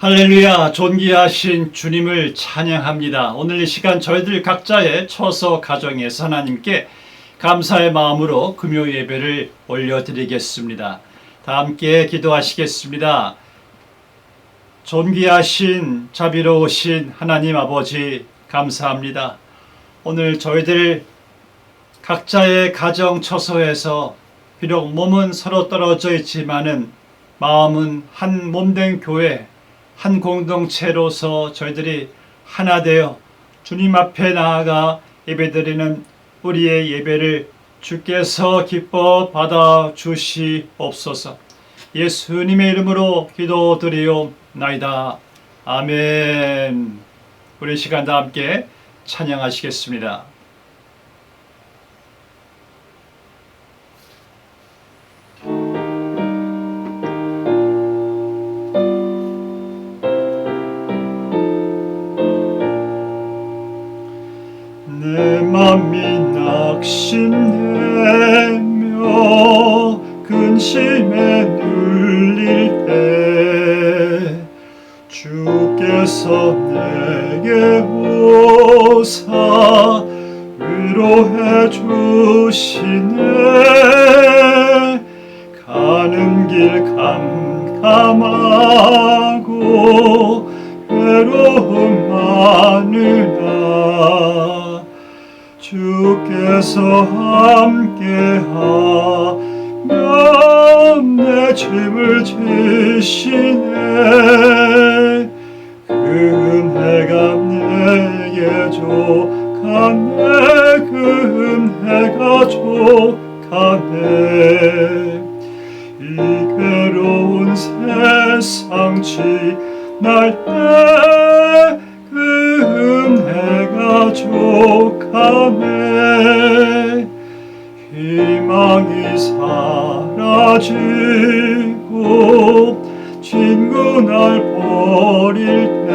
할렐루야, 존귀하신 주님을 찬양합니다. 오늘 이 시간 저희들 각자의 처소 가정에서 하나님께 감사의 마음으로 금요 예배를 올려드리겠습니다. 다 함께 기도하시겠습니다. 존귀하신 자비로우신 하나님 아버지 감사합니다. 오늘 저희들 각자의 가정 처소에서 비록 몸은 서로 떨어져 있지만은 마음은 한 몸된 교회, 한 공동체로서 저희들이 하나 되어 주님 앞에 나아가 예배드리는 우리의 예배를 주께서 기뻐 받아 주시옵소서. 예수님의 이름으로 기도드리옵나이다. 아멘. 우리 시간 다 함께 찬양하시겠습니다. 내 맘이 낙심되며 근심에 눌릴 때 주께서 내게 오사 위로해 주시네. 가는 길 캄캄하고 외로움 많으나 주께서 함께하면 내 짐을 지시네. 그 은혜가 내게 족하네. 그 은혜가 족하네. 이 괴로운 세상 지날 때 그 은혜가 족하네. 희망이 사라지고 친구 날 버릴 때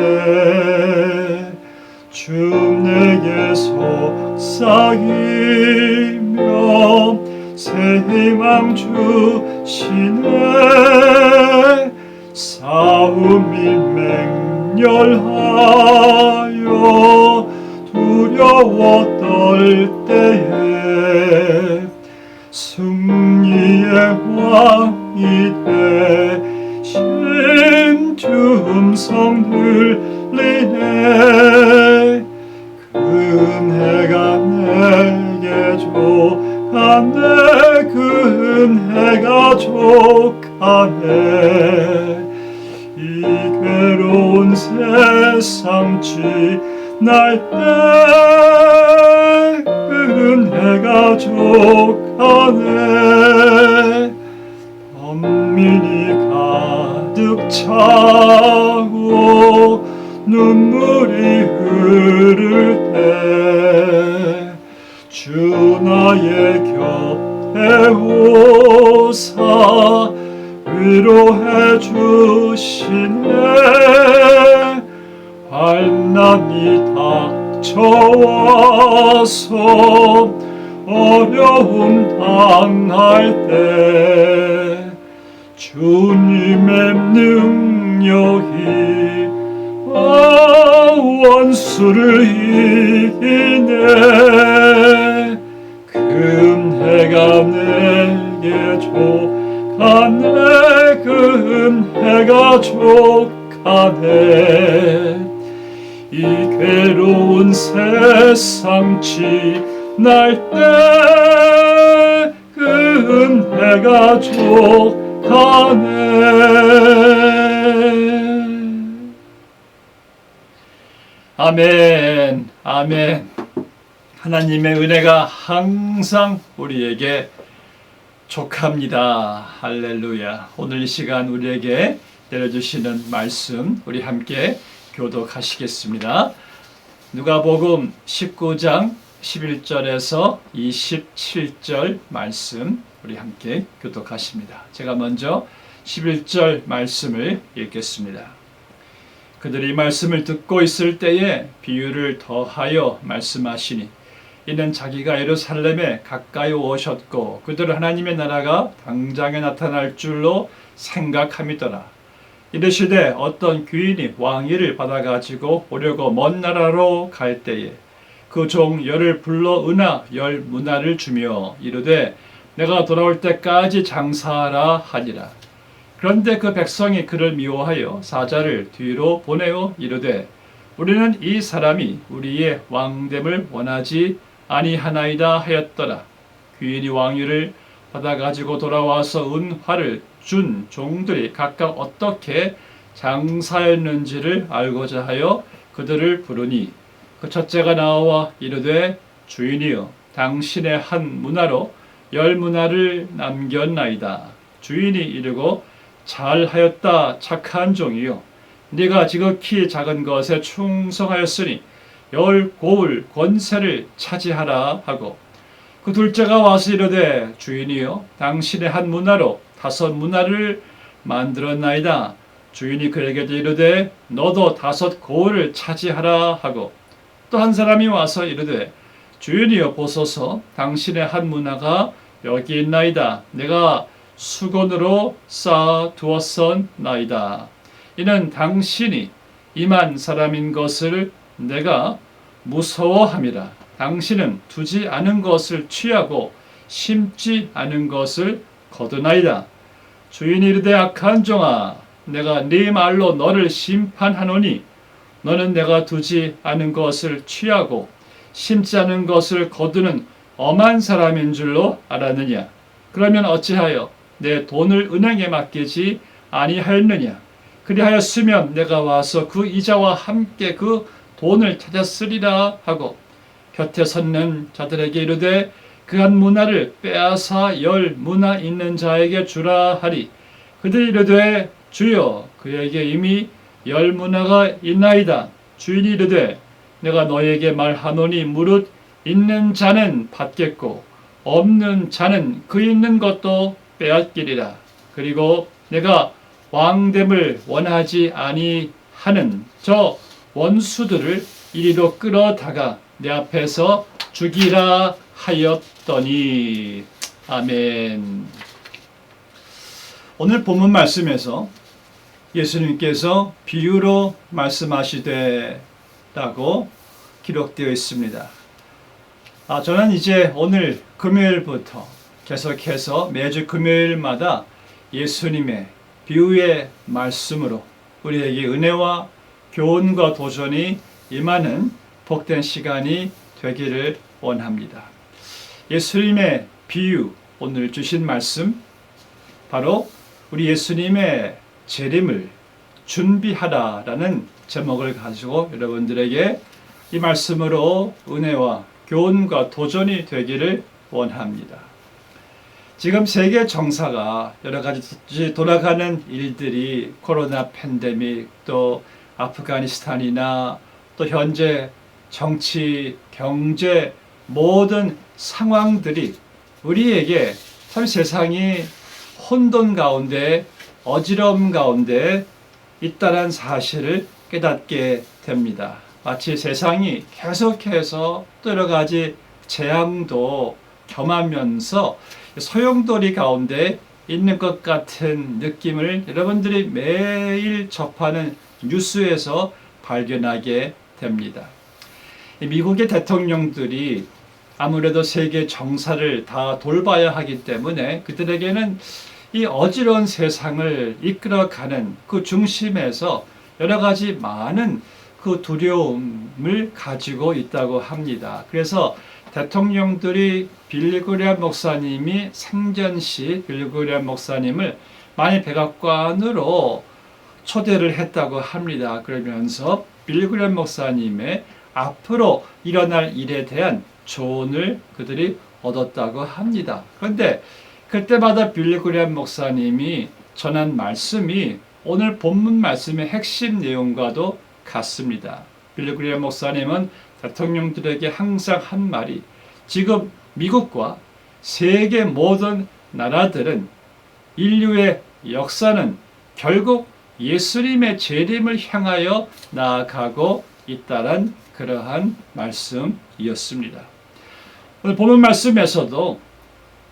주 내게 속삭이며 새 희망 주시네. 싸움이 맹렬하여 두려워 떨 때에 승리의 왕이 되신 주 음성 들리네. 그 은혜가 내게 족하네. 그 은혜가 족하네. 이 괴로운 세상 지날 때 은혜가 족하네. 번민이 가득 차고 눈물이 흐를 때 주 나의 곁에 오사 위로해 주시네. 환난이 닥쳐와서 어려움 당할 때 주님의 능력이 원수를 이기네. 그 은혜가 내게 족하네. 그 은혜가 족하네. 이 괴로운 세상 지날 때 그 은혜가 족하네. 아멘. 아멘. 하나님의 은혜가 항상 우리에게 족합니다. 할렐루야. 오늘 이 시간 우리에게 내려주시는 말씀 우리 함께 교독하시겠습니다. 누가복음 19장 11절에서 27절 말씀 우리 함께 교독하십니다. 제가 먼저 11절 말씀을 읽겠습니다. 그들이 말씀을 듣고 있을 때에 비유를 더하여 말씀하시니 이는 자기가 예루살렘에 가까이 오셨고 그들은 하나님의 나라가 당장에 나타날 줄로 생각함이더라. 이르시되 어떤 귀인이 왕위를 받아가지고 오려고 먼 나라로 갈 때에 그 종 열을 불러 은하 열 문화를 주며 이르되 내가 돌아올 때까지 장사하라 하니라. 그런데 그 백성이 그를 미워하여 사자를 뒤로 보내어 이르되 우리는 이 사람이 우리의 왕됨을 원하지 아니하나이다 하였더라. 귀인이 왕위를 받아가지고 돌아와서 은화를 준 종들이 각각 어떻게 장사했는지를 알고자 하여 그들을 부르니 그 첫째가 나와 이르되 주인이여 당신의 한 문화로 열 문화를 남겼나이다. 주인이 이르고 잘하였다 착한 종이요 네가 지극히 작은 것에 충성하였으니 열 고을 권세를 차지하라 하고 그 둘째가 와서 이르되 주인이여 당신의 한 문화로 5 문화를 만들었나이다. 주인이 그에게 이르되 너도 5 고을을 차지하라 하고 또 한 사람이 와서 이르되 주인이여 보소서 당신의 한 문화가 여기 있나이다. 내가 수건으로 쌓아 두었었나이다. 이는 당신이 임한 사람인 것을 내가 무서워함이라. 당신은 두지 않은 것을 취하고 심지 않은 것을 거두나이다. 주인이 이르되 악한 종아 내가 네 말로 너를 심판하노니 너는 내가 두지 않은 것을 취하고 심지 않은 것을 거두는 엄한 사람인 줄로 알았느냐. 그러면 어찌하여 내 돈을 은행에 맡기지 아니하였느냐. 그리하였으면 내가 와서 그 이자와 함께 그 돈을 찾았으리라 하고 곁에 섰는 자들에게 이르되 그 한 문화를 빼앗아 열 문화 있는 자에게 주라 하리. 그들이 이르되 주여 그에게 이미 열 문화가 있나이다. 주인이 이르되 내가 너에게 말하노니 무릇 있는 자는 받겠고 없는 자는 그 있는 것도 빼앗기리라. 그리고 내가 왕됨을 원하지 아니하는 저 원수들을 이리로 끌어다가 내 앞에서 죽이라 하였더니. 아멘. 오늘 본문 말씀에서 예수님께서 비유로 말씀하시되 라고 기록되어 있습니다. 저는 이제 오늘 금요일부터 계속해서 매주 금요일마다 예수님의 비유의 말씀으로 우리에게 은혜와 교훈과 도전이 임하는 복된 시간이 되기를 원합니다. 예수님의 비유, 오늘 주신 말씀, 바로 우리 예수님의 재림을 준비하라라는 제목을 가지고 여러분들에게 이 말씀으로 은혜와 교훈과 도전이 되기를 원합니다. 지금 세계 정사가 여러 가지 돌아가는 일들이 코로나 팬데믹, 또 아프가니스탄이나 또 현재 정치, 경제 모든 상황들이 우리에게 참 세상이 혼돈 가운데 어지러움 가운데 있다는 사실을 깨닫게 됩니다. 마치 세상이 계속해서 또 여러 가지 재앙도 겸하면서 소용돌이 가운데 있는 것 같은 느낌을 여러분들이 매일 접하는 뉴스에서 발견하게 됩니다. 미국의 대통령들이 아무래도 세계 정사를 다 돌봐야 하기 때문에 그들에게는 이 어지러운 세상을 이끌어가는 그 중심에서 여러 가지 많은 그 두려움을 가지고 있다고 합니다. 그래서 대통령들이 빌리 그레이엄 목사님이 생전 시 빌리 그레이엄 목사님을 많이 백악관으로 초대를 했다고 합니다. 그러면서 빌리 그레이엄 목사님의 앞으로 일어날 일에 대한 조언을 그들이 얻었다고 합니다. 그런데 그때마다 빌리 그레이엄 목사님이 전한 말씀이 오늘 본문 말씀의 핵심 내용과도 같습니다. 빌리 그레이엄 목사님은 대통령들에게 항상 한 말이 지금 미국과 세계 모든 나라들은 인류의 역사는 결국 예수님의 재림을 향하여 나아가고 있다는 그러한 말씀이었습니다. 오늘 본문 말씀에서도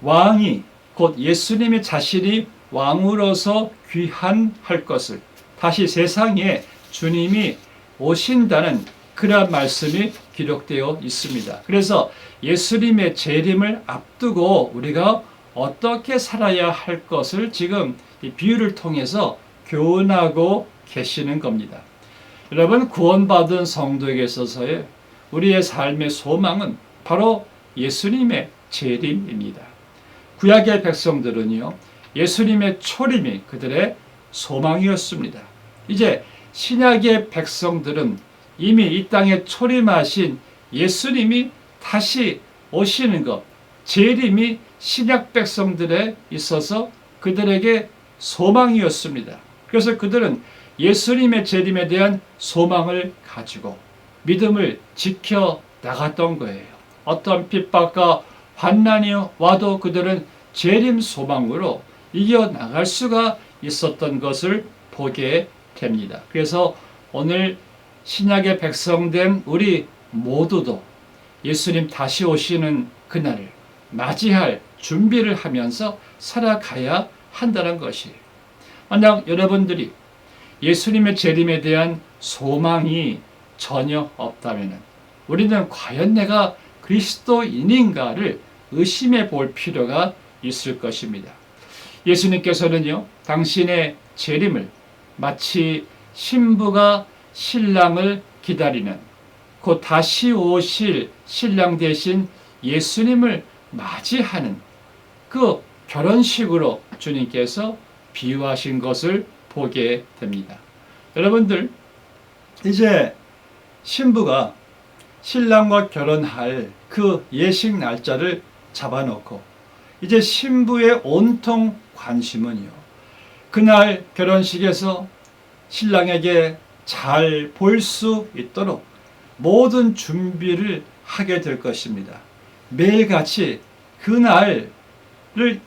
왕이 곧 예수님의 자신이 왕으로서 귀환할 것을 다시 세상에 주님이 오신다는 그런 말씀이 기록되어 있습니다. 그래서 예수님의 재림을 앞두고 우리가 어떻게 살아야 할 것을 지금 이 비유를 통해서 교훈하고 계시는 겁니다. 여러분, 구원받은 성도에게 있어서의 우리의 삶의 소망은 바로 예수님의 재림입니다. 구약의 백성들은요, 예수님의 초림이 그들의 소망이었습니다. 이제 신약의 백성들은 이미 이 땅에 초림하신 예수님이 다시 오시는 것, 재림이 신약 백성들에 있어서 그들에게 소망이었습니다. 그래서 그들은 예수님의 재림에 대한 소망을 가지고 믿음을 지켜 나갔던 거예요. 어떤 핍박과 환난이 와도 그들은 재림 소망으로 이겨나갈 수가 있었던 것을 보게 됩니다. 그래서 오늘 신약의 백성된 우리 모두도 예수님 다시 오시는 그날을 맞이할 준비를 하면서 살아가야 한다는 것이에요. 만약 여러분들이 예수님의 재림에 대한 소망이 전혀 없다면 우리는 과연 내가 그리스도인인가를 의심해 볼 필요가 있을 것입니다. 예수님께서는요, 당신의 재림을 마치 신부가 신랑을 기다리는 곧 다시 오실 신랑 대신 예수님을 맞이하는 그 결혼식으로 주님께서 비유하신 것을 보게 됩니다. 여러분들, 이제 신부가 신랑과 결혼할 그 예식 날짜를 잡아놓고 이제 신부의 온통 관심은요, 그날 결혼식에서 신랑에게 잘 볼 수 있도록 모든 준비를 하게 될 것입니다. 매일같이 그날을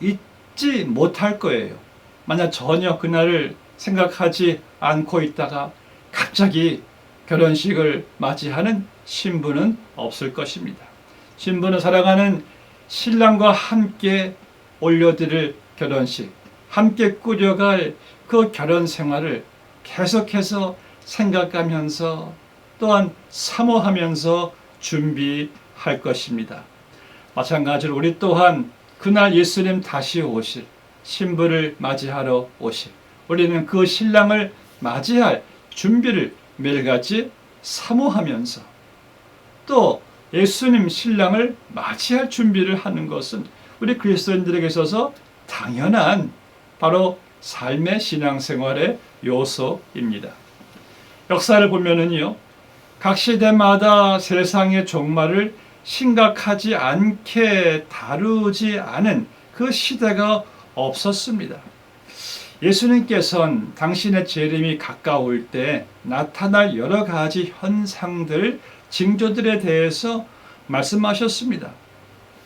잊지 못할 거예요. 만약 전혀 그날을 생각하지 않고 있다가 갑자기 결혼식을 맞이하는 신부는 없을 것입니다. 신부는 살아가는 신랑과 함께 올려드릴 결혼식, 함께 꾸려갈 그 결혼 생활을 계속해서 생각하면서 또한 사모하면서 준비할 것입니다. 마찬가지로 우리 또한 그날 예수님 다시 오실 신부를 맞이하러 오실 우리는 그 신랑을 맞이할 준비를 매일같이 사모하면서 또 예수님 신랑을 맞이할 준비를 하는 것은 우리 그리스도인들에게 있어서 당연한 바로 삶의 신앙생활의 요소입니다. 역사를 보면은요, 각 시대마다 세상의 종말을 심각하지 않게 다루지 않은 그 시대가 없었습니다. 예수님께서는 당신의 재림이 가까울 때 나타날 여러 가지 현상들, 징조들에 대해서 말씀하셨습니다.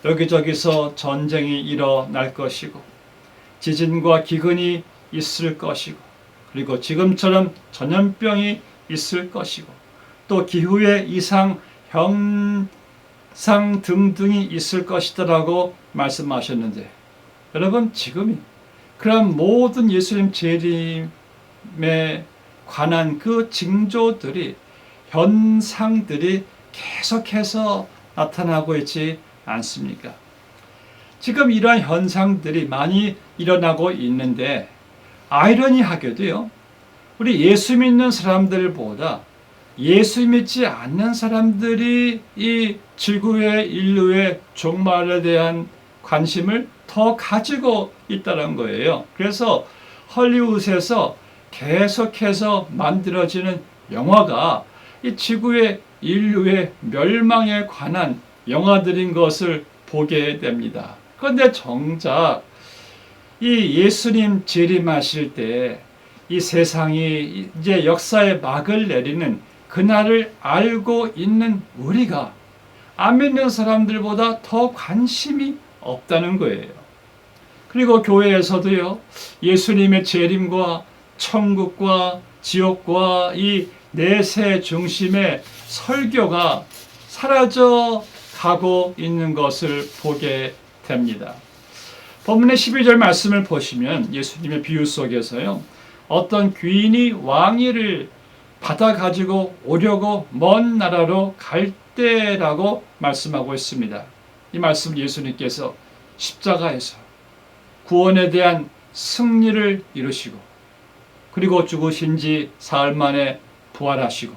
여기저기서 전쟁이 일어날 것이고 지진과 기근이 있을 것이고 그리고 지금처럼 전염병이 있을 것이고 또 기후의 이상 현상 등등이 있을 것이다라고 말씀하셨는데 여러분, 지금이 그런 모든 예수님 재림에 관한 그 징조들이 현상들이 계속해서 나타나고 있지 않습니까? 지금 이러한 현상들이 많이 일어나고 있는데 아이러니하게도요, 우리 예수 믿는 사람들보다 예수 믿지 않는 사람들이 이 지구의 인류의 종말에 대한 관심을 더 가지고 있다는 거예요. 그래서 헐리우드에서 계속해서 만들어지는 영화가 이 지구의 인류의 멸망에 관한 영화들인 것을 보게 됩니다. 그런데 정작 이 예수님 재림하실 때 이 세상이 이제 역사의 막을 내리는 그날을 알고 있는 우리가 안 믿는 사람들보다 더 관심이 없다는 거예요. 그리고 교회에서도요, 예수님의 재림과 천국과 지옥과 이 내세 중심의 설교가 사라져 가고 있는 것을 보게 됩니다. 본문의 12절 말씀을 보시면 예수님의 비유 속에서요, 어떤 귀인이 왕위를 받아 가지고 오려고 먼 나라로 갈 때라고 말씀하고 있습니다. 이 말씀 예수님께서 십자가에서 구원에 대한 승리를 이루시고 그리고 죽으신 지 사흘 만에 부활하시고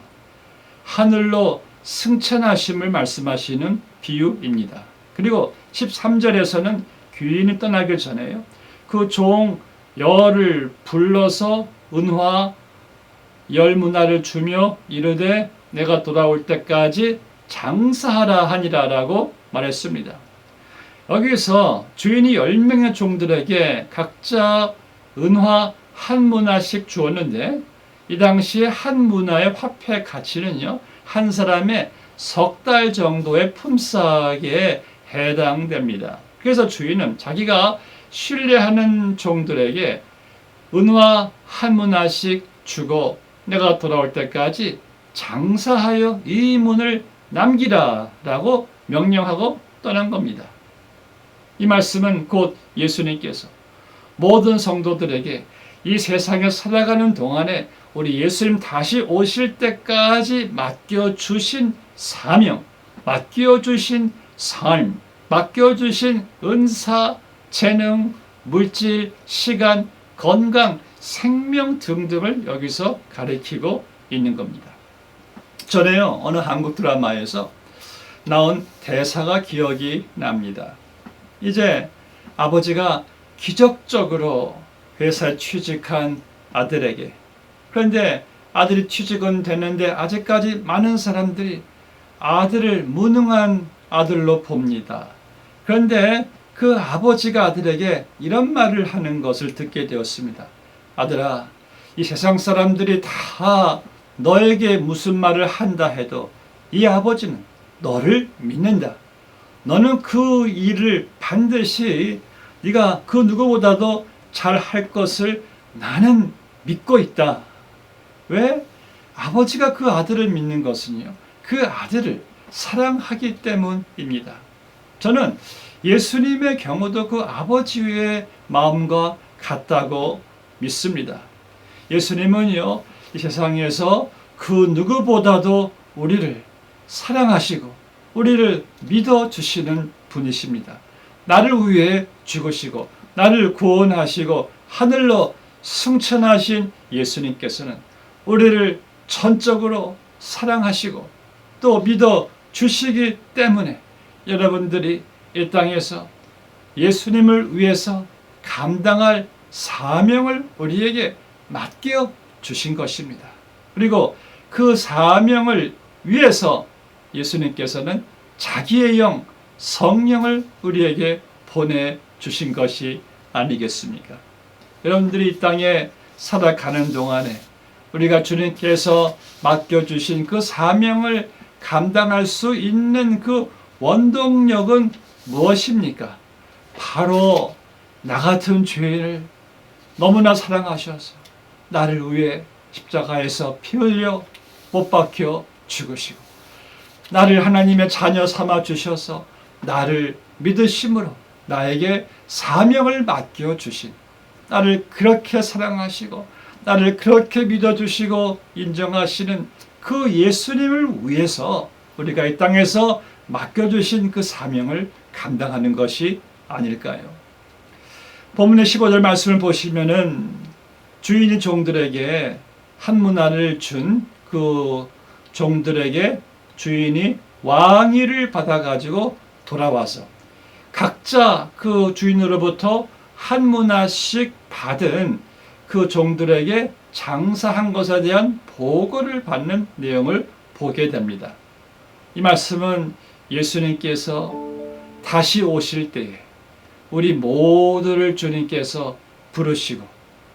하늘로 승천하심을 말씀하시는 비유입니다. 그리고 13절에서는 귀인이 떠나기 전에요. 그 종 열을 불러서 은화 열 문화를 주며 이르되 내가 돌아올 때까지 장사하라 하니라라고 말했습니다. 여기서 주인이 10명의 종들에게 각자 은화 한 문화씩 주었는데 이 당시에 한 문화의 화폐 가치는요, 한 사람의 석 달 정도의 품삯에 해당됩니다. 그래서 주인은 자기가 신뢰하는 종들에게 은화 한 문화씩 주고 내가 돌아올 때까지 장사하여 이 문을 남기라 라고 명령하고 떠난 겁니다. 이 말씀은 곧 예수님께서 모든 성도들에게 이 세상에 살아가는 동안에 우리 예수님 다시 오실 때까지 맡겨주신 사명, 맡겨주신 삶, 맡겨주신 은사, 재능, 물질, 시간, 건강, 생명 등등을 여기서 가리키고 있는 겁니다. 전에요, 어느 한국 드라마에서 나온 대사가 기억이 납니다. 이제 아버지가 기적적으로 회사에 취직한 아들에게, 그런데 아들이 취직은 됐는데 아직까지 많은 사람들이 아들을 무능한 아들로 봅니다. 그런데 그 아버지가 아들에게 이런 말을 하는 것을 듣게 되었습니다. 아들아, 이 세상 사람들이 다 너에게 무슨 말을 한다 해도 이 아버지는 너를 믿는다. 너는 그 일을 반드시 네가 그 누구보다도 잘 할 것을 나는 믿고 있다. 왜? 아버지가 그 아들을 믿는 것은요, 그 아들을 사랑하기 때문입니다. 저는 예수님의 경우도 그 아버지의 마음과 같다고 믿습니다. 예수님은요, 이 세상에서 그 누구보다도 우리를 사랑하시고 우리를 믿어주시는 분이십니다. 나를 위해 죽으시고 나를 구원하시고 하늘로 승천하신 예수님께서는 우리를 전적으로 사랑하시고 또 믿어주시기 때문에 여러분들이 이 땅에서 예수님을 위해서 감당할 사명을 우리에게 맡겨 주신 것입니다. 그리고 그 사명을 위해서 예수님께서는 자기의 영, 성령을 우리에게 보내주신 것이 아니겠습니까? 여러분들이 이 땅에 살아가는 동안에 우리가 주님께서 맡겨주신 그 사명을 감당할 수 있는 그 원동력은 무엇입니까? 바로 나 같은 죄인을 너무나 사랑하셔서 나를 위해 십자가에서 피 흘려 못 박혀 죽으시고 나를 하나님의 자녀 삼아 주셔서 나를 믿으심으로 나에게 사명을 맡겨주신, 나를 그렇게 사랑하시고 나를 그렇게 믿어주시고 인정하시는 그 예수님을 위해서 우리가 이 땅에서 맡겨주신 그 사명을 감당하는 것이 아닐까요? 본문의 15절 말씀을 보시면은 주인이 종들에게 한 문화를 준 그 종들에게 주인이 왕위를 받아가지고 돌아와서 각자 그 주인으로부터 한 문화씩 받은 그 종들에게 장사한 것에 대한 보고를 받는 내용을 보게 됩니다. 이 말씀은 예수님께서 다시 오실 때에 우리 모두를 주님께서 부르시고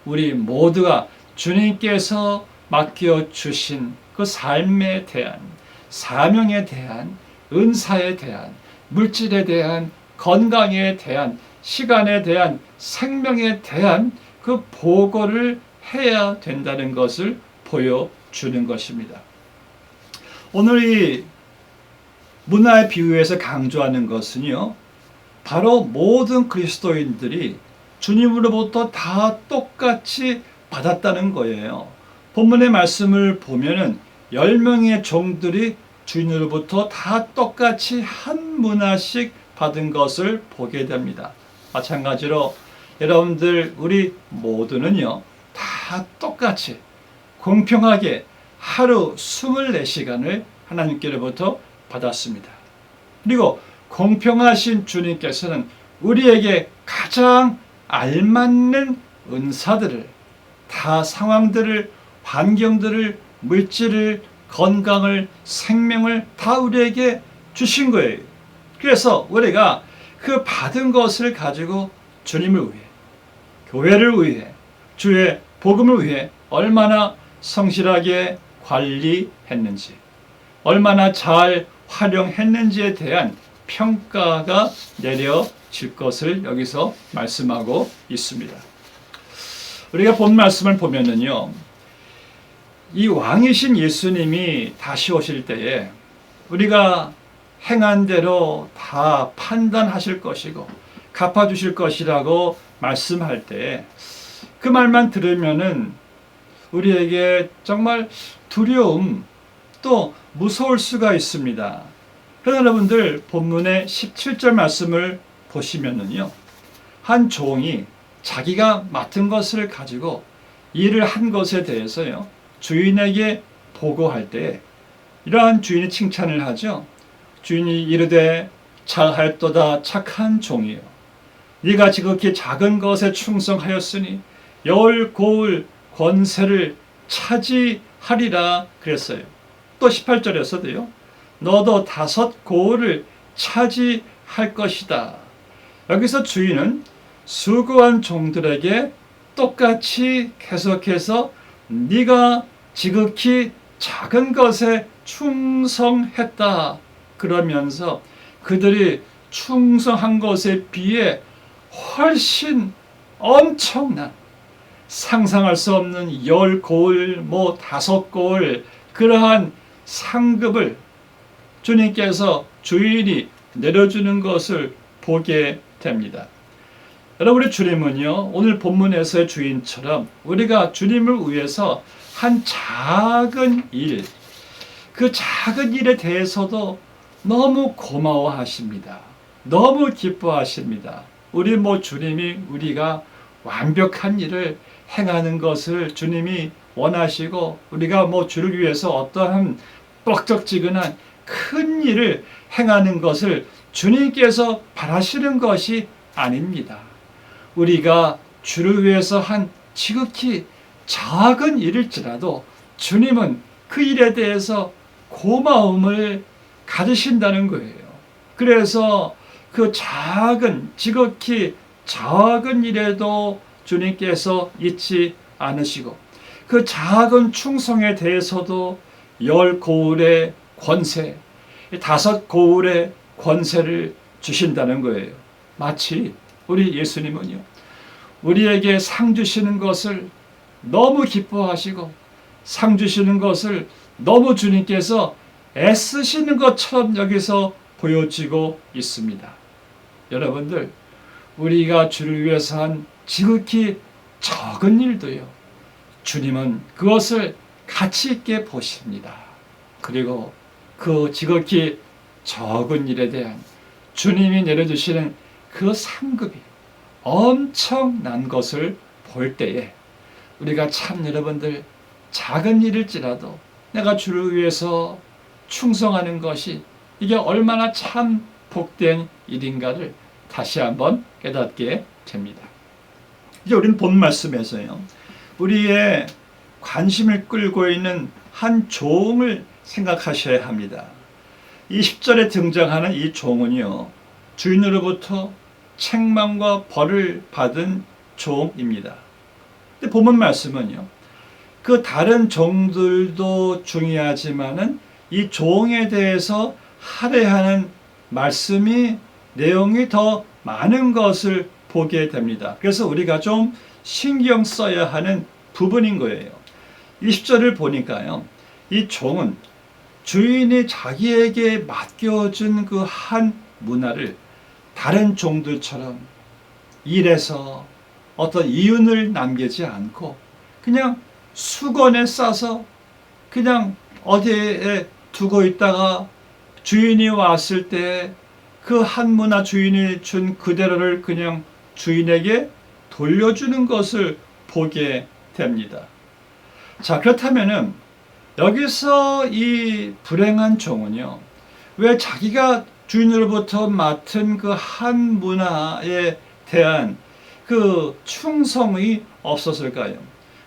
우리 모두가 주님께서 맡겨주신 그 삶에 대한, 사명에 대한, 은사에 대한, 물질에 대한, 건강에 대한, 시간에 대한, 생명에 대한 그 보고를 해야 된다는 것을 보여주는 것입니다. 오늘 이 문화의 비유에서 강조하는 것은요, 바로 모든 그리스도인들이 주님으로부터 다 똑같이 받았다는 거예요. 본문의 말씀을 보면은 10명의 종들이 주인으로부터 다 똑같이 한 문화씩 받은 것을 보게 됩니다. 마찬가지로 여러분들 우리 모두는요 다 똑같이 공평하게 하루 24시간을 하나님께로부터 받았습니다. 그리고 공평하신 주님께서는 우리에게 가장 알맞는 은사들을, 다 상황들을, 환경들을, 물질을, 건강을, 생명을 다 우리에게 주신 거예요. 그래서 우리가 그 받은 것을 가지고 주님을 위해, 교회를 위해, 주의 복음을 위해 얼마나 성실하게 관리했는지, 얼마나 잘 활용했는지에 대한 평가가 내려질 것을 여기서 말씀하고 있습니다. 우리가 본 말씀을 보면은요, 이 왕이신 예수님이 다시 오실 때에 우리가 행한 대로 다 판단하실 것이고 갚아주실 것이라고 말씀할 때 그 말만 들으면은 우리에게 정말 두려움 또 무서울 수가 있습니다. 그러나 여러분들 본문의 17절 말씀을 보시면은요, 한 종이 자기가 맡은 것을 가지고 일을 한 것에 대해서요 주인에게 보고할 때 이러한 주인이 칭찬을 하죠. 주인이 이르되 잘하였도다 착한 종이요, 네가 지극히 작은 것에 충성하였으니 열 고을 권세를 차지하리라 그랬어요. 또 18절에서도요 너도 5 고을을 차지할 것이다. 여기서 주인은 수고한 종들에게 똑같이 계속해서 네가 지극히 작은 것에 충성했다 그러면서 그들이 충성한 것에 비해 훨씬 엄청난, 상상할 수 없는 10 고을, 5 고을 그러한 상급을 주님께서, 주인이 내려주는 것을 보게 됩니다. 여러분, 우리 주님은요 오늘 본문에서의 주인처럼 우리가 주님을 위해서 한 작은 일, 그 작은 일에 대해서도 너무 고마워하십니다. 너무 기뻐하십니다. 우리 주님이 우리가 완벽한 일을 행하는 것을 주님이 원하시고, 우리가 주를 위해서 어떠한 뻑적지근한 큰 일을 행하는 것을 주님께서 바라시는 것이 아닙니다. 우리가 주를 위해서 한 지극히 작은 일일지라도 주님은 그 일에 대해서 고마움을 가지신다는 거예요. 그래서 그 지극히 작은 일에도 주님께서 잊지 않으시고, 그 작은 충성에 대해서도 10 고을의 권세, 5 고을의 권세를 주신다는 거예요. 마치 우리 예수님은요 우리에게 상 주시는 것을 너무 기뻐하시고, 상 주시는 것을 너무 주님께서 애쓰시는 것처럼 여기서 보여지고 있습니다. 여러분들, 우리가 주를 위해서 한 지극히 적은 일도요 주님은 그것을 가치 있게 보십니다. 그리고 그 지극히 적은 일에 대한 주님이 내려주시는 그 상급이 엄청난 것을 볼 때에 우리가 참, 여러분들, 작은 일일지라도 내가 주를 위해서 충성하는 것이 이게 얼마나 참 복된 일인가를 다시 한번 깨닫게 됩니다. 이제 우리는 본 말씀에서요 우리의 관심을 끌고 있는 한 종을 생각하셔야 합니다. 이 10절에 등장하는 이 종은요 주인으로부터 책망과 벌을 받은 종입니다. 근데 본문 말씀은요 그 다른 종들도 중요하지만은 이 종에 대해서 할애하는 말씀이, 내용이 더 많은 것을 보게 됩니다. 그래서 우리가 좀 신경 써야 하는 부분인 거예요. 20절을 보니까요 이 종은 주인이 자기에게 맡겨준 그 한 문화를 다른 종들처럼 일해서 어떤 이윤을 남기지 않고 그냥 수건에 싸서 그냥 어디에 두고 있다가 주인이 왔을 때 그 한문화 주인이 준 그대로를 그냥 주인에게 돌려주는 것을 보게 됩니다. 자, 그렇다면은 여기서 이 불행한 종은요, 왜 자기가 주인으로부터 맡은 그 한문화에 대한 그 충성이 없었을까요?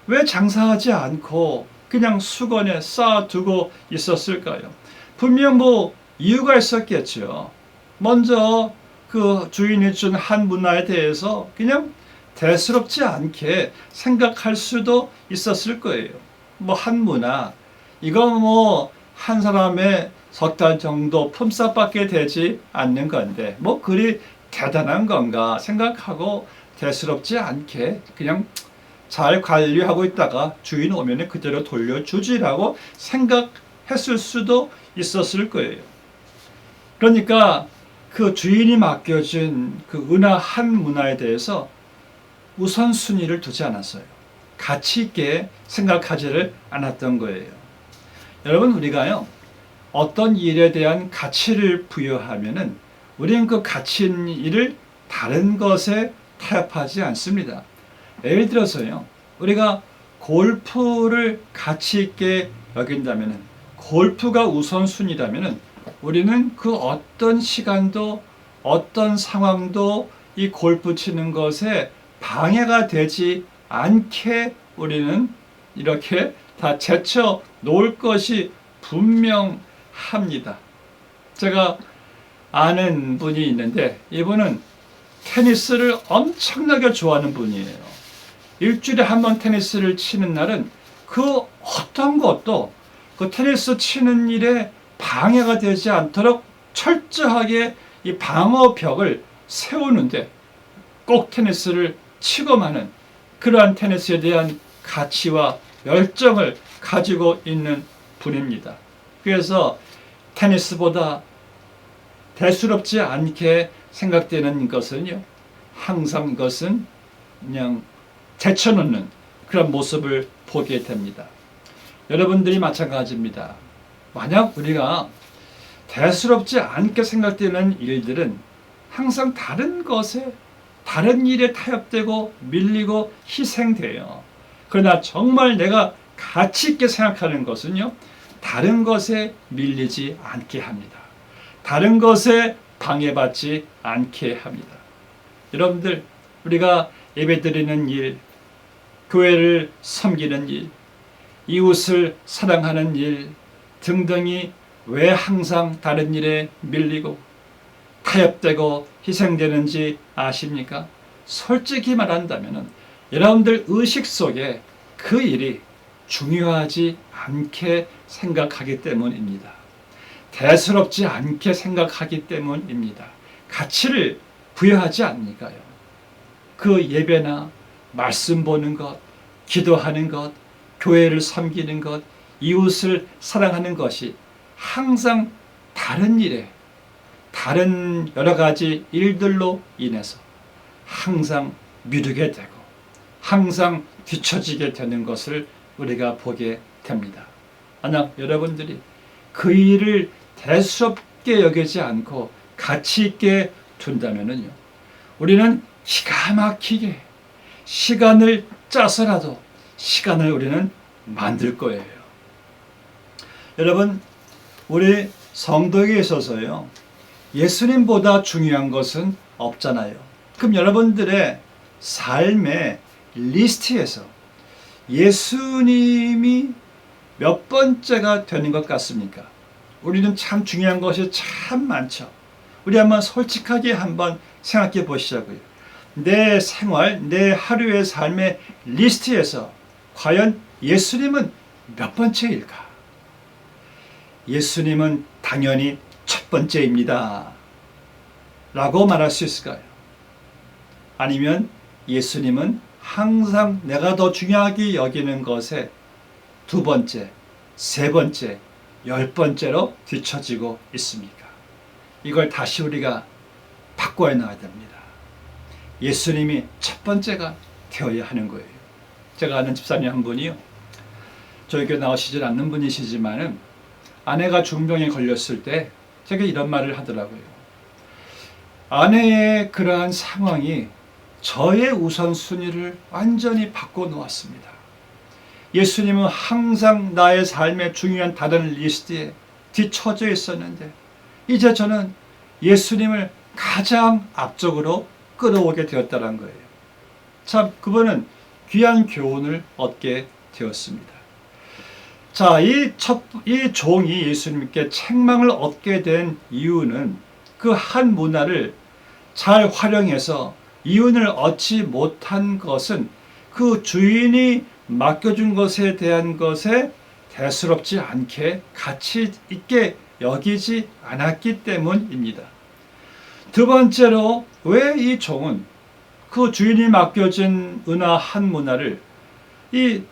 왜 장사하지 않고 그냥 수건에 쌓아두고 있었을까요? 분명 뭐 이유가 있었겠죠. 먼저 그 주인이 준 한문화에 대해서 그냥 대수롭지 않게 생각할 수도 있었을 거예요. 뭐 한문화, 이거 뭐 한 사람의 석 달 정도 품삯밖에 되지 않는 건데 뭐 그리 대단한 건가 생각하고 대수롭지 않게 그냥 잘 관리하고 있다가 주인 오면 그대로 돌려주지라고 생각했을 수도 있었을 거예요. 그러니까 그 주인이 맡겨준 그 은하 한 문화에 대해서 우선순위를 두지 않았어요. 가치 있게 생각하지를 않았던 거예요. 여러분, 우리가요, 어떤 일에 대한 가치를 부여하면은 우리는 그 가치 있는 일을 다른 것에 타협하지 않습니다. 예를 들어서요, 우리가 골프를 가치 있게 여긴다면은, 골프가 우선순위라면은 우리는 그 어떤 시간도 어떤 상황도 이 골프 치는 것에 방해가 되지 않게 우리는 이렇게 다 제쳐 놓을 것이 분명합니다. 제가 아는 분이 있는데 이분은 테니스를 엄청나게 좋아하는 분이에요. 일주일에 한 번 테니스를 치는 날은 그 어떤 것도 그 테니스 치는 일에 방해가 되지 않도록 철저하게 이 방어벽을 세우는데 꼭 테니스를 치고만은 그러한 테니스에 대한 가치와 열정을 가지고 있는 분입니다. 그래서 테니스보다 대수롭지 않게 생각되는 것은요, 항상 이것은 그냥 제쳐놓는 그런 모습을 보게 됩니다. 여러분들이 마찬가지입니다. 만약 우리가 대수롭지 않게 생각되는 일들은 항상 다른 것에, 다른 일에 타협되고 밀리고 희생돼요. 그러나 정말 내가 가치 있게 생각하는 것은요, 다른 것에 밀리지 않게 합니다. 다른 것에 방해받지 않게 합니다. 여러분들, 우리가 예배드리는 일, 교회를 섬기는 일, 이웃을 사랑하는 일 등등이 왜 항상 다른 일에 밀리고 타협되고 희생되는지 아십니까? 솔직히 말한다면 여러분들 의식 속에 그 일이 중요하지 않게 생각하기 때문입니다. 대수롭지 않게 생각하기 때문입니다. 가치를 부여하지 않으니까요. 그 예배나 말씀 보는 것, 기도하는 것, 교회를 섬기는 것, 이웃을 사랑하는 것이 항상 다른 일에, 다른 여러 가지 일들로 인해서 항상 미루게 되고 항상 뒤처지게 되는 것을 우리가 보게 됩니다. 만약 여러분들이 그 일을 대수롭게 여기지 않고 가치 있게 둔다면요, 우리는 기가 막히게 시간을 짜서라도 시간을 우리는 만들 거예요. 여러분, 우리 성도에게 있어서요, 예수님보다 중요한 것은 없잖아요. 그럼 여러분들의 삶의 리스트에서 예수님이 몇 번째가 되는 것 같습니까? 우리는 참 중요한 것이 참 많죠. 우리 한번 솔직하게 한번 생각해 보시자고요. 내 생활, 내 하루의 삶의 리스트에서 과연 예수님은 몇 번째일까? 예수님은 당연히 첫 번째입니다. 라고 말할 수 있을까요? 아니면 예수님은 항상 내가 더 중요하게 여기는 것에 두 번째, 세 번째, 10번째로 뒤처지고 있습니까? 이걸 다시 우리가 바꿔야 나가야 됩니다. 예수님이 첫 번째가 되어야 하는 거예요. 제가 아는 집사님 한 분이요. 저희 교회 나오시질 않는 분이시지만은 아내가 중병에 걸렸을 때 제가 이런 말을 하더라고요. 아내의 그러한 상황이 저의 우선순위를 완전히 바꿔놓았습니다. 예수님은 항상 나의 삶의 중요한 다른 리스트에 뒤처져 있었는데 이제 저는 예수님을 가장 앞쪽으로 끌어오게 되었다는 거예요. 참 그분은 귀한 교훈을 얻게 되었습니다. 자, 이 종이 예수님께 책망을 얻게 된 이유는 그 한 문화를 잘 활용해서 이윤을 얻지 못한 것은 그 주인이 맡겨준 것에 대한 것에 대수롭지 않게 가치 있게 여기지 않았기 때문입니다. 두 번째로 왜 이 종은 그 주인이 맡겨진 은화 한 문화를 이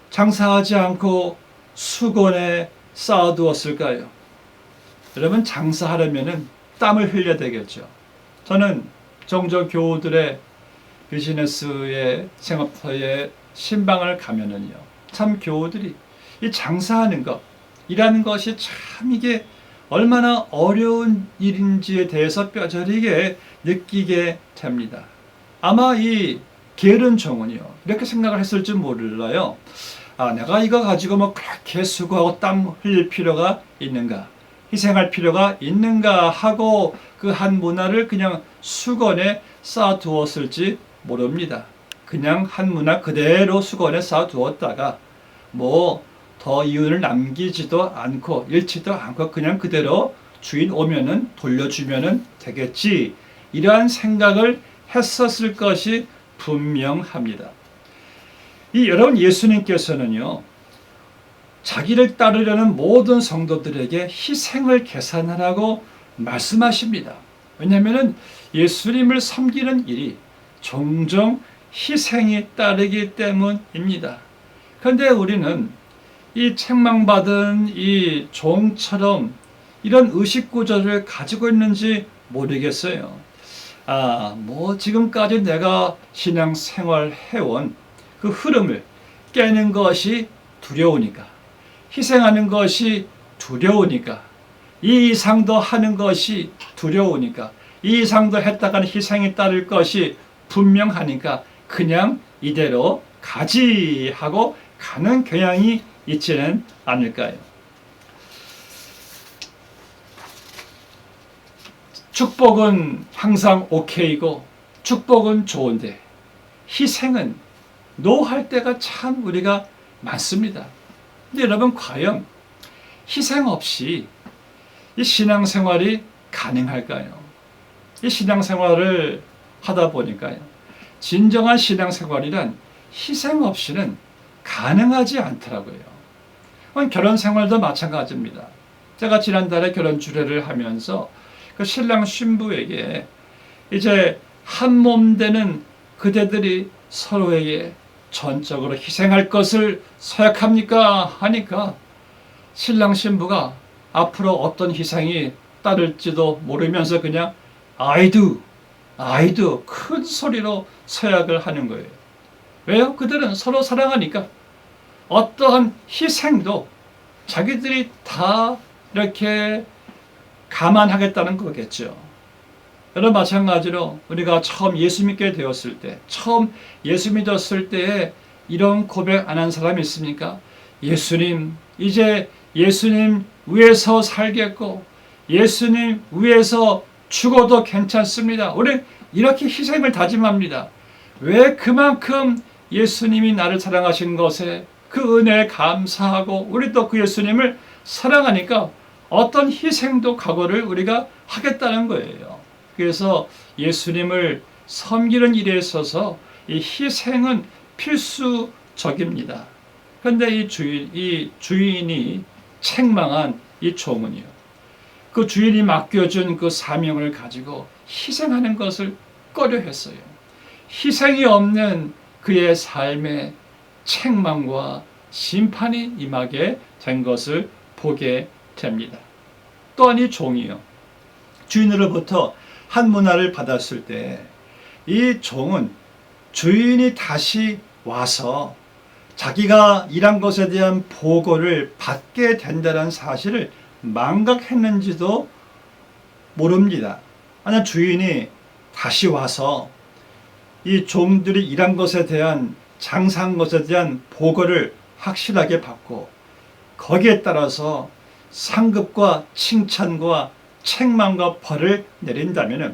장사하지 않고 수건에 쌓아두었을까요? 여러분, 장사하려면 땀을 흘려야 되겠죠. 저는 종종 교우들의 비즈니스의 생업터에 신방을 가면은요, 참 교우들이 이 장사하는 것, 일하는 것이 참 이게 얼마나 어려운 일인지에 대해서 뼈저리게 느끼게 됩니다. 아마 이 게으른 종은요, 이렇게 생각을 했을지 몰라요. 아, 내가 이거 가지고 뭐 그렇게 수고하고 땀 흘릴 필요가 있는가? 희생할 필요가 있는가 하고 그 한 문화를 그냥 수건에 쌓아두었을지 모릅니다. 그냥 한 문화 그대로 수건에 쌓아두었다가 뭐 더 이윤을 남기지도 않고 잃지도 않고 그냥 그대로 주인 오면은 돌려주면은 되겠지, 이러한 생각을 했었을 것이 분명합니다. 여러분, 예수님께서는요, 자기를 따르려는 모든 성도들에게 희생을 계산하라고 말씀하십니다. 왜냐하면 예수님을 섬기는 일이 종종 희생이 따르기 때문입니다. 그런데 우리는 이 책망받은 이 종처럼 이런 의식구조를 가지고 있는지 모르겠어요. 뭐 지금까지 내가 신앙생활 해온 그 흐름을 깨는 것이 두려우니까, 희생하는 것이 두려우니까, 이 이상도 하는 것이 두려우니까, 이 이상도 했다가는 희생이 따를 것이 분명하니까 그냥 이대로 가지 하고 가는 경향이 있지는 않을까요? 축복은 항상 오케이고 축복은 좋은데 희생은 노할 때가 참 우리가 많습니다. 근데 여러분, 과연 희생 없이 이 신앙생활이 가능할까요? 이 신앙생활을 하다 보니까요, 진정한 신앙생활이란 희생 없이는 가능하지 않더라고요. 결혼생활도 마찬가지입니다. 제가 지난달에 결혼 주례를 하면서 그 신랑 신부에게 이제 한 몸 되는 그대들이 서로에게 전적으로 희생할 것을 서약합니까? 하니까 신랑 신부가 앞으로 어떤 희생이 따를지도 모르면서 그냥 I do 큰 소리로 서약을 하는 거예요. 왜요? 그들은 서로 사랑하니까 어떠한 희생도 자기들이 다 이렇게 감안하겠다는 거겠죠. 여러분, 마찬가지로 우리가 처음 예수 믿게 되었을 때, 처음 예수 믿었을 때에 이런 고백 안 한 사람이 있습니까? 예수님, 이제 예수님 위해서 살겠고 예수님 위해서 죽어도 괜찮습니다. 우리 이렇게 희생을 다짐합니다. 왜? 그만큼 예수님이 나를 사랑하신 것에 그 은혜에 감사하고 우리 또 그 예수님을 사랑하니까 어떤 희생도 각오를 우리가 하겠다는 거예요. 그래서 예수님을 섬기는 일에 있어서 이 희생은 필수적입니다. 그런데 이 주인이 책망한 이 종은요, 그 주인이 맡겨준 그 사명을 가지고 희생하는 것을 꺼려했어요. 희생이 없는 그의 삶에 책망과 심판이 임하게 된 것을 보게 됩니다. 또한 이 종이요, 주인으로부터 한 문화를 받았을 때 이 종은 주인이 다시 와서 자기가 일한 것에 대한 보고를 받게 된다는 사실을 망각했는지도 모릅니다. 만약 주인이 다시 와서 이 종들이 일한 것에 대한 장사한 것에 대한 보고를 확실하게 받고 거기에 따라서 상급과 칭찬과 책망과 벌을 내린다면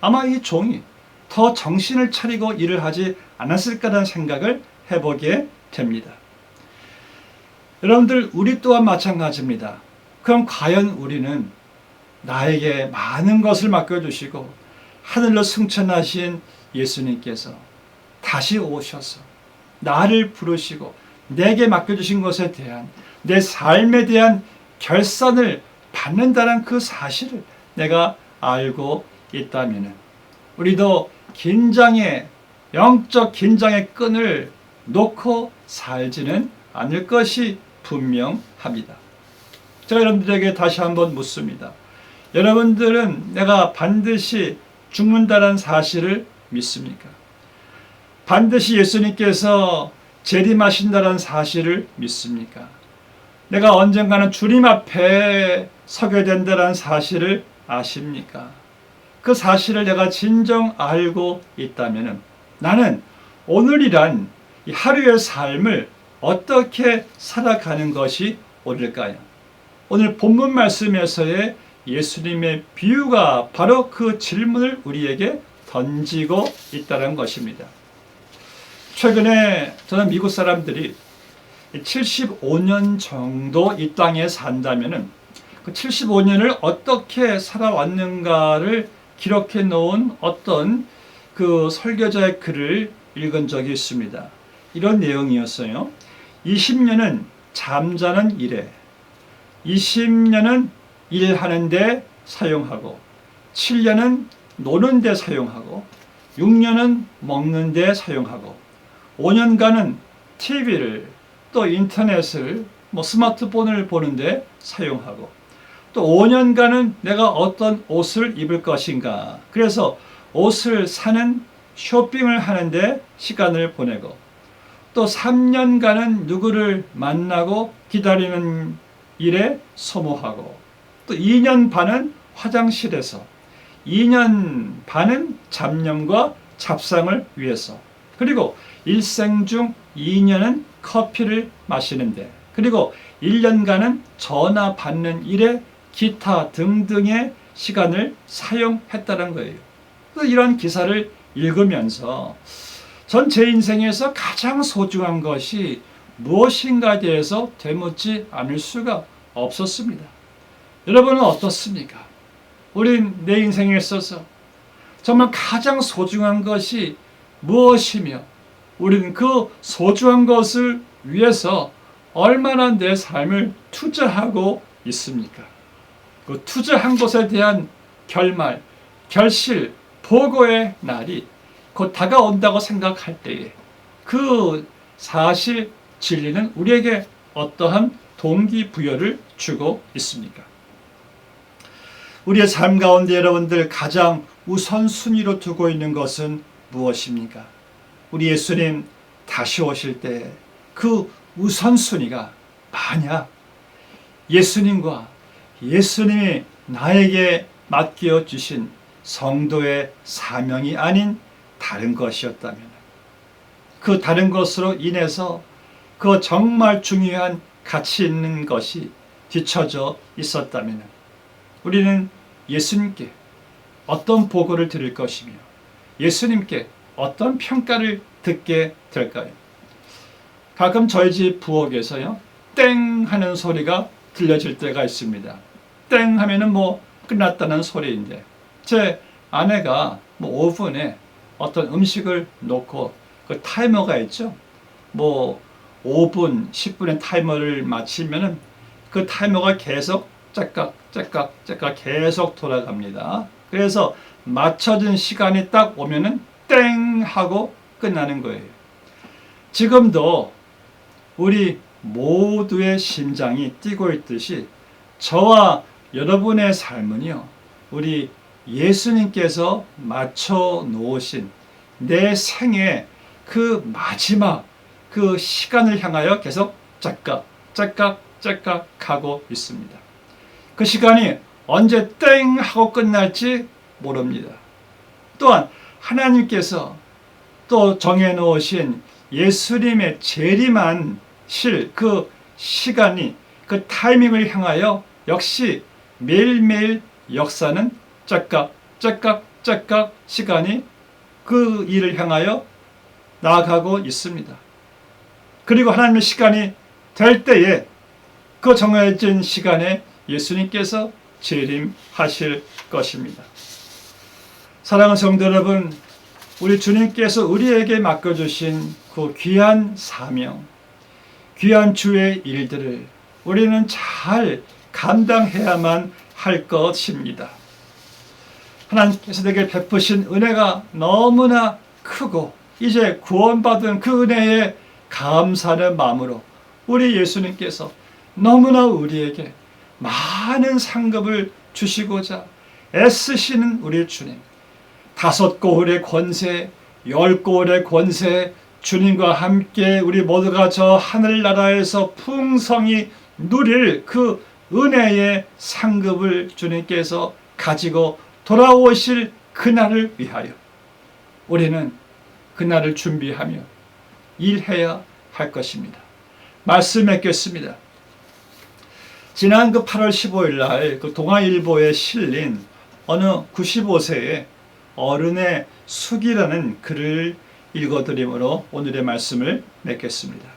아마 이 종이 더 정신을 차리고 일을 하지 않았을까라는 생각을 해보게 됩니다. 여러분들, 우리 또한 마찬가지입니다. 그럼 과연 우리는 나에게 많은 것을 맡겨주시고 하늘로 승천하신 예수님께서 다시 오셔서 나를 부르시고 내게 맡겨주신 것에 대한 내 삶에 대한 결산을 받는다는 그 사실을 내가 알고 있다면 우리도 영적 긴장의 끈을 놓고 살지는 않을 것이 분명합니다. 제가 여러분들에게 다시 한번 묻습니다. 여러분들은 내가 반드시 죽는다는 사실을 믿습니까? 반드시 예수님께서 재림하신다는 사실을 믿습니까? 내가 언젠가는 주님 앞에 서게 된다는 사실을 아십니까? 그 사실을 내가 진정 알고 있다면 나는 오늘이란 이 하루의 삶을 어떻게 살아가는 것이 옳을까요? 오늘 본문 말씀에서의 예수님의 비유가 바로 그 질문을 우리에게 던지고 있다는 것입니다. 최근에 저는 미국 사람들이 75년 정도 이 땅에 산다면은 그 75년을 어떻게 살아왔는가를 기록해 놓은 어떤 그 설교자의 글을 읽은 적이 있습니다. 이런 내용이었어요. 20년은 잠자는 일에, 20년은 일하는데 사용하고, 7년은 노는데 사용하고, 6년은 먹는데 사용하고, 5년간은 TV를 또 인터넷을 스마트폰을 보는데 사용하고, 또 5년간은 내가 어떤 옷을 입을 것인가, 그래서 옷을 사는 쇼핑을 하는데 시간을 보내고, 또 3년간은 누구를 만나고 기다리는 일에 소모하고, 또 2년 반은 화장실에서, 2년 반은 잡념과 잡상을 위해서, 그리고 일생 중 2년은 커피를 마시는데, 그리고 1년간은 전화 받는 일에 기타 등등의 시간을 사용했다는 거예요. 이런 기사를 읽으면서 전 제 인생에서 가장 소중한 것이 무엇인가에 대해서 되묻지 않을 수가 없었습니다. 여러분은 어떻습니까? 우린 내 인생에 있어서 정말 가장 소중한 것이 무엇이며 우리는 그 소중한 것을 위해서 얼마나 내 삶을 투자하고 있습니까? 그 투자한 것에 대한 결말, 결실, 보고의 날이 곧 다가온다고 생각할 때에 그 사실 진리는 우리에게 어떠한 동기부여를 주고 있습니까? 우리의 삶 가운데 여러분들 가장 우선순위로 두고 있는 것은 무엇입니까? 우리 예수님 다시 오실 때 그 우선순위가 만약 예수님과 예수님이 나에게 맡겨 주신 성도의 사명이 아닌 다른 것이었다면, 그 다른 것으로 인해서 그 정말 중요한 가치 있는 것이 뒤처져 있었다면 우리는 예수님께 어떤 보고를 드릴 것이며 예수님께 어떤 평가를 듣게 될까요? 가끔 저희 집 부엌에서요, 땡 하는 소리가 들려질 때가 있습니다. 땡 하면은 끝났다는 소리인데, 제 아내가 오븐에 어떤 음식을 놓고 그 타이머가 있죠. 5분, 10분의 타이머를 마치면은 그 타이머가 계속 짝깍 계속 돌아갑니다. 그래서 맞춰진 시간이 딱 오면은 땡 하고 끝나는 거예요. 지금도 우리 모두의 심장이 뛰고 있듯이 저와 여러분의 삶은요, 우리 예수님께서 맞춰 놓으신 내 생의 그 마지막 그 시간을 향하여 계속 짝각 짝각 짝각 하고 있습니다. 그 시간이 언제 땡 하고 끝날지 모릅니다. 또한 하나님께서 또 정해놓으신 예수님의 재림하실 그 시간이, 그 타이밍을 향하여 역시 매일매일 역사는 짝각 짝각 짝각 시간이 그 일을 향하여 나아가고 있습니다. 그리고 하나님의 시간이 될 때에 그 정해진 시간에 예수님께서 재림하실 것입니다. 사랑하는 성도 여러분, 우리 주님께서 우리에게 맡겨주신 그 귀한 사명, 귀한 주의 일들을 우리는 잘 감당해야만 할 것입니다. 하나님께서 내게 베푸신 은혜가 너무나 크고 이제 구원받은 그 은혜에 감사하는 마음으로 우리 예수님께서 너무나 우리에게 많은 상급을 주시고자 애쓰시는 우리 주님, 5고을의 권세, 10고을의 권세, 주님과 함께 우리 모두가 저 하늘나라에서 풍성히 누릴 그 은혜의 상급을 주님께서 가지고 돌아오실 그날을 위하여 우리는 그날을 준비하며 일해야 할 것입니다. 말씀 맺겠습니다. 지난 그 8월 15일 날 그 동아일보에 실린 어느 95세의 어른의 숙이라는 글을 읽어드림으로 오늘의 말씀을 맺겠습니다.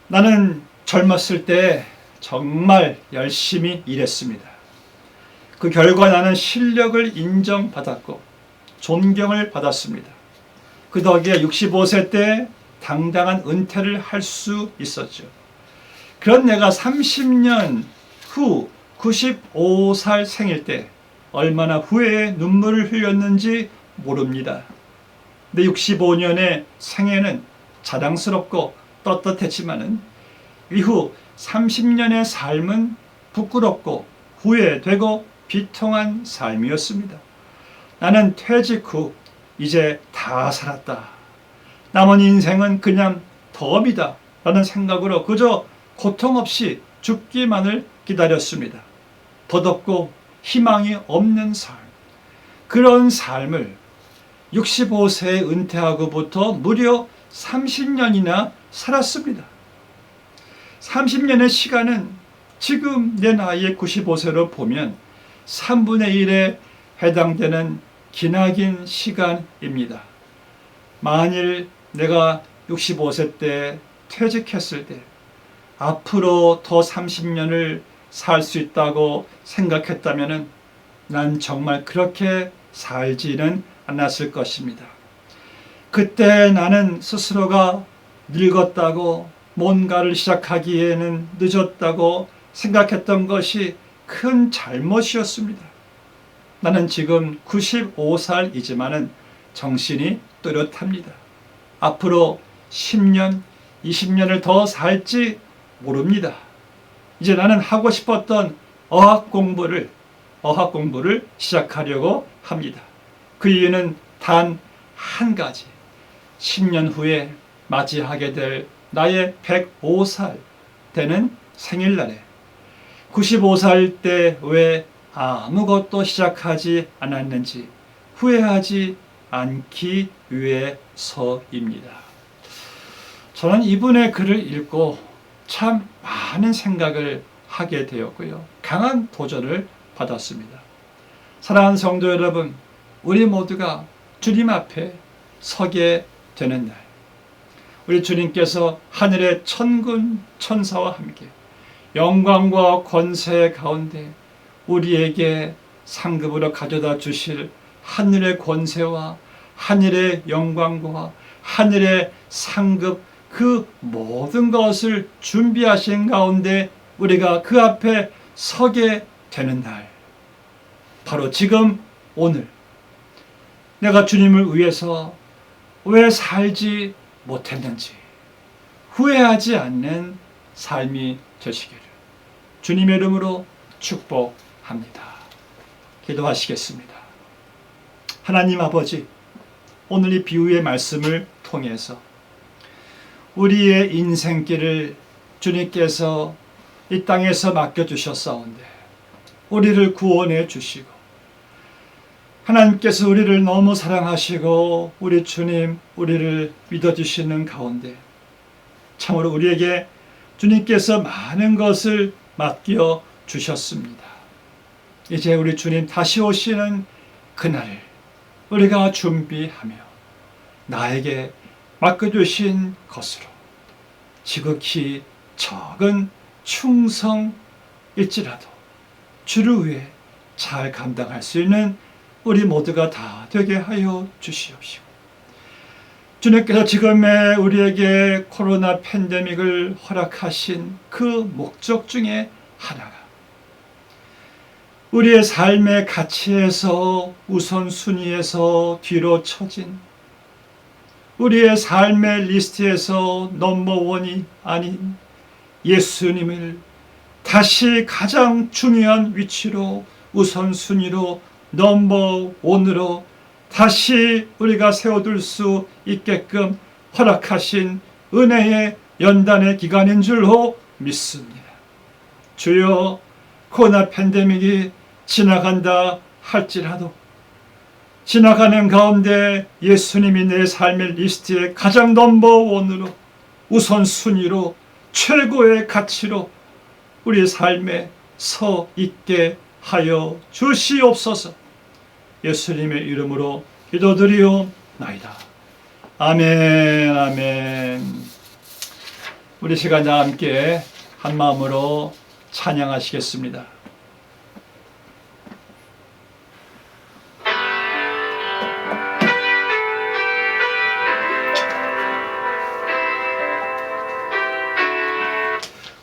나는 젊었을 때 정말 열심히 일했습니다. 그 결과 나는 실력을 인정받았고 존경을 받았습니다. 그 덕에 65세 때 당당한 은퇴를 할 수 있었죠. 그런 내가 30년 후 95살 생일 때 얼마나 후회의 눈물을 흘렸는지 모릅니다. 내 65년의 생애는 자랑스럽고 떳떳했지만은 이후 30년의 삶은 부끄럽고 후회되고 비통한 삶이었습니다. 나는 퇴직 후 이제 다 살았다. 남은 인생은 그냥 덤이다 라는 생각으로 그저 고통 없이 죽기만을 기다렸습니다. 덧없고 희망이 없는 삶. 그런 삶을 65세에 은퇴하고부터 무려 30년이나 살았습니다. 30년의 시간은 지금 내 나이의 95세로 보면 3분의 1에 해당되는 기나긴 시간입니다. 만일 내가 65세 때 퇴직했을 때 앞으로 더 30년을 살 수 있다고 생각했다면 난 정말 그렇게 살지는 않았을 것입니다. 그때 나는 스스로가 늙었다고 뭔가를 시작하기에는 늦었다고 생각했던 것이 큰 잘못이었습니다. 나는 지금 95살이지만은 정신이 또렷합니다. 앞으로 10년, 20년을 더 살지 모릅니다. 이제 나는 하고 싶었던 어학 공부를 시작하려고 합니다. 그 이유는 단 한 가지. 10년 후에 맞이하게 될 나의 105살 되는 생일날에 95살 때 왜 아무것도 시작하지 않았는지 후회하지 않기 위해서입니다. 저는 이분의 글을 읽고 참 많은 생각을 하게 되었고요. 강한 도전을 받았습니다. 사랑하는 성도 여러분, 우리 모두가 주님 앞에 서게 되는 날, 우리 주님께서 하늘의 천군 천사와 함께 영광과 권세 가운데 우리에게 상급으로 가져다 주실 하늘의 권세와 하늘의 영광과 하늘의 상급, 그 모든 것을 준비하신 가운데 우리가 그 앞에 서게 되는 날, 바로 지금 오늘 내가 주님을 위해서 왜 살지 못했는지 후회하지 않는 삶이 되시기를 주님의 이름으로 축복합니다. 기도하시겠습니다. 하나님 아버지, 오늘 이 비유의 말씀을 통해서 우리의 인생길을 주님께서 이 땅에서 맡겨주셨사온데 우리를 구원해 주시고 하나님께서 우리를 너무 사랑하시고 우리 주님 우리를 믿어주시는 가운데 참으로 우리에게 주님께서 많은 것을 맡겨 주셨습니다. 이제 우리 주님 다시 오시는 그날을 우리가 준비하며 나에게 맡겨주신 것으로 지극히 적은 충성일지라도 주를 위해 잘 감당할 수 있는 우리 모두가 다 되게 하여 주시옵시고 주님께서 지금의 우리에게 코로나 팬데믹을 허락하신 그 목적 중에 하나가 우리의 삶의 가치에서 우선순위에서 뒤로 처진 우리의 삶의 리스트에서 넘버원이 아닌 예수님을 다시 가장 중요한 위치로 우선순위로 넘버원으로 다시 우리가 세워둘 수 있게끔 허락하신 은혜의 연단의 기간인 줄로 믿습니다. 주여 코로나 팬데믹이 지나간다 할지라도 지나가는 가운데 예수님이 내 삶의 리스트에 가장 넘버원으로 우선순위로 최고의 가치로 우리 삶에 서 있게 하여 주시옵소서. 예수님의 이름으로 기도드리옵나이다. 아멘. 아멘. 우리 시간 다 함께 한 마음으로 찬양하시겠습니다.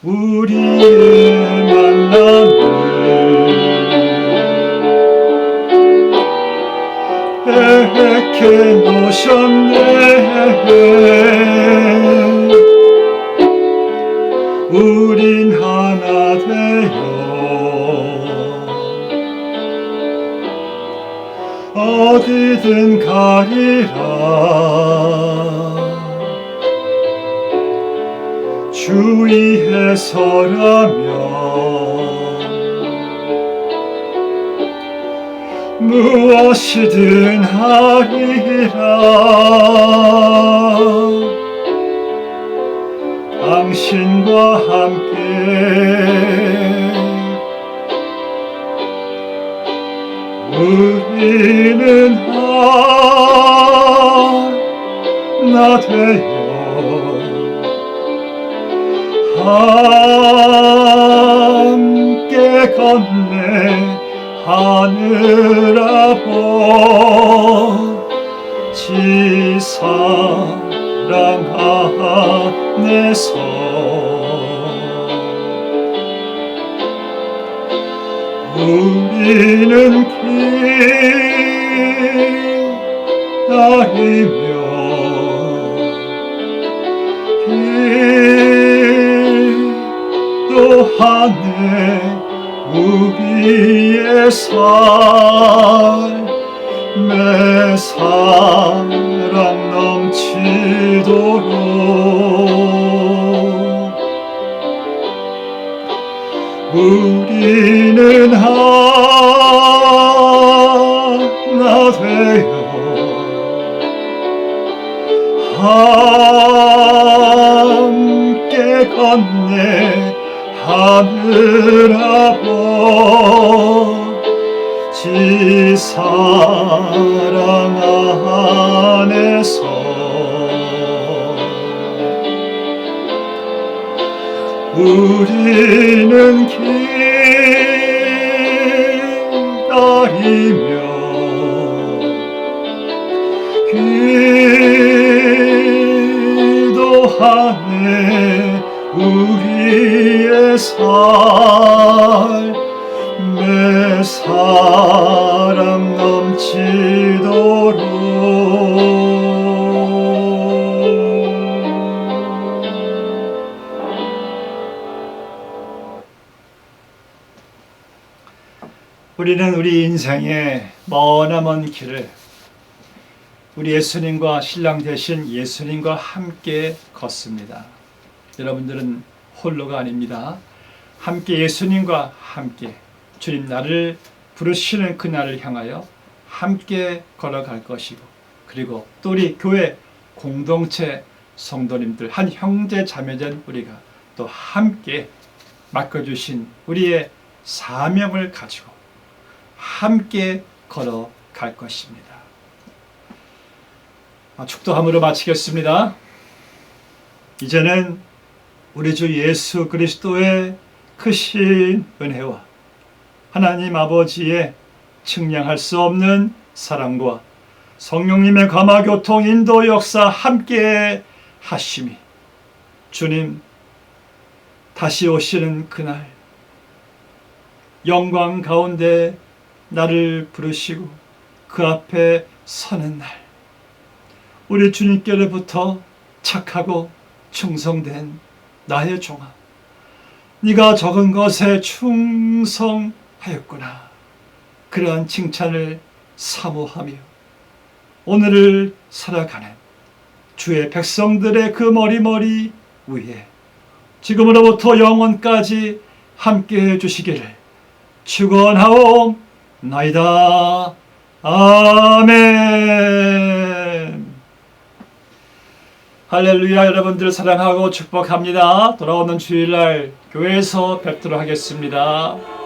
우리의 만남을 계획해 놓으셨네. 우린 하나 되어 어디든 가리라. 주위에 서라면 무엇이든 하리라. 당신과 함께 우리는 하나 되어 함께 건네 하늘 아버지 사랑 안에서 우리는 기다리며 기도하네. 우리의 삶에 사랑 넘치도록 우리는 하나 되어 함께 건네 하늘 아버지 사랑 안에서 우리는 기다리며 기도하네. 우리의 삶에 사랑 넘치도록 우리는 우리 인생의 머나먼 길을 우리 예수님과 신랑 되신 예수님과 함께 걷습니다. 여러분들은 홀로가 아닙니다. 함께 예수님과 함께 주님 나를 부르시는 그날을 향하여 함께 걸어갈 것이고, 그리고 또 우리 교회 공동체 성도님들, 한 형제 자매된 우리가 또 함께 맡겨주신 우리의 사명을 가지고 함께 걸어갈 것입니다. 축도함으로 마치겠습니다. 이제는 우리 주 예수 그리스도의 크신 은혜와 하나님 아버지의 측량할 수 없는 사랑과 성령님의 감화교통 인도 역사 함께 하심이 주님 다시 오시는 그날 영광 가운데 나를 부르시고 그 앞에 서는 날, 우리 주님께로부터 착하고 충성된 나의 종아, 네가 적은 것에 충성하였구나, 그러한 칭찬을 사모하며 오늘을 살아가는 주의 백성들의 그 머리머리 위에 지금으로부터 영원까지 함께해 주시기를 축원하옵나이다. 아멘. 할렐루야. 여러분들 사랑하고 축복합니다. 돌아오는 주일날 교회에서 뵙도록 하겠습니다.